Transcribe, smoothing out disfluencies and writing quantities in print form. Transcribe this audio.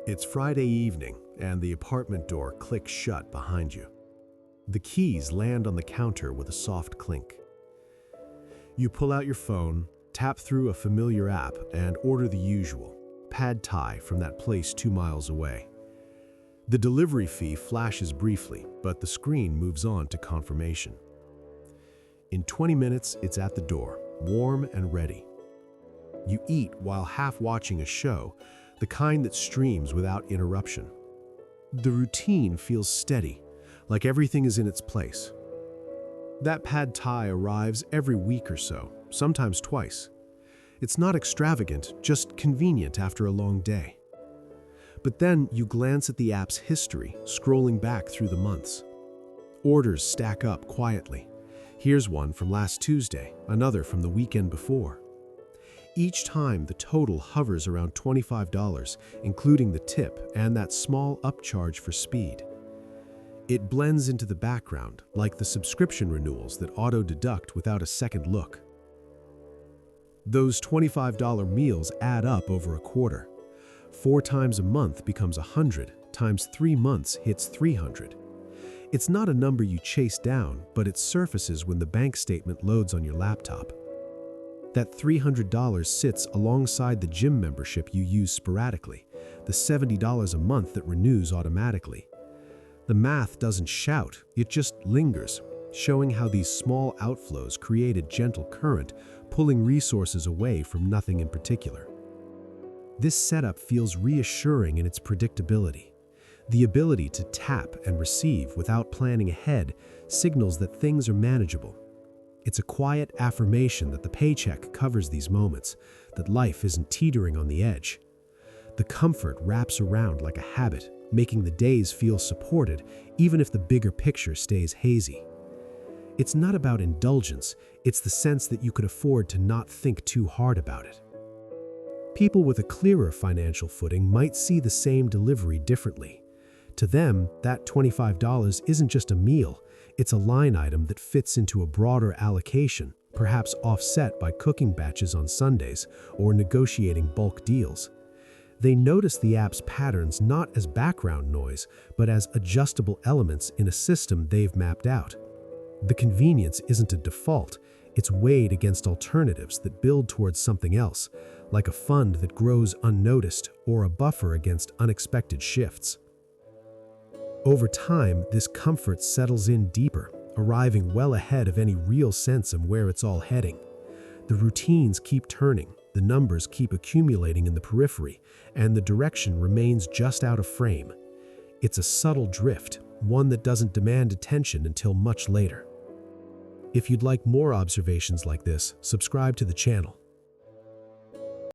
It's Friday evening, and the apartment door clicks shut behind you. The keys land on the counter with a soft clink. You pull out your phone, tap through a familiar app, and order the usual, pad thai from that place 2 miles away. The delivery fee flashes briefly, but the screen moves on to confirmation. In 20 minutes, it's at the door, warm and ready. You eat while half watching a show, the kind that streams without interruption. The routine feels steady, like everything is in its place. That pad thai arrives every week or so, sometimes twice. It's not extravagant, just convenient after a long day. But then you glance at the app's history, scrolling back through the months. Orders stack up quietly. Here's one from last Tuesday, another from the weekend before. Each time, the total hovers around $25, including the tip and that small upcharge for speed. It blends into the background, like the subscription renewals that auto-deduct without a second look. Those $25 meals add up over a quarter. 4 times a month becomes 100, times 3 months hits 300. It's not a number you chase down, but it surfaces when the bank statement loads on your laptop. That $300 sits alongside the gym membership you use sporadically, the $70 a month that renews automatically. The math doesn't shout, it just lingers, showing how these small outflows create a gentle current, pulling resources away from nothing in particular. This setup feels reassuring in its predictability. The ability to tap and receive without planning ahead signals that things are manageable. It's a quiet affirmation that the paycheck covers these moments, that life isn't teetering on the edge. The comfort wraps around like a habit, making the days feel supported, even if the bigger picture stays hazy. It's not about indulgence, it's the sense that you could afford to not think too hard about it. People with a clearer financial footing might see the same delivery differently. To them, that $25 isn't just a meal, it's a line item that fits into a broader allocation, perhaps offset by cooking batches on Sundays or negotiating bulk deals. They notice the app's patterns not as background noise, but as adjustable elements in a system they've mapped out. The convenience isn't a default, it's weighed against alternatives that build towards something else, like a fund that grows unnoticed or a buffer against unexpected shifts. Over time, this comfort settles in deeper, arriving well ahead of any real sense of where it's all heading. The routines keep turning, the numbers keep accumulating in the periphery, and the direction remains just out of frame. It's a subtle drift, one that doesn't demand attention until much later. If you'd like more observations like this, subscribe to the channel.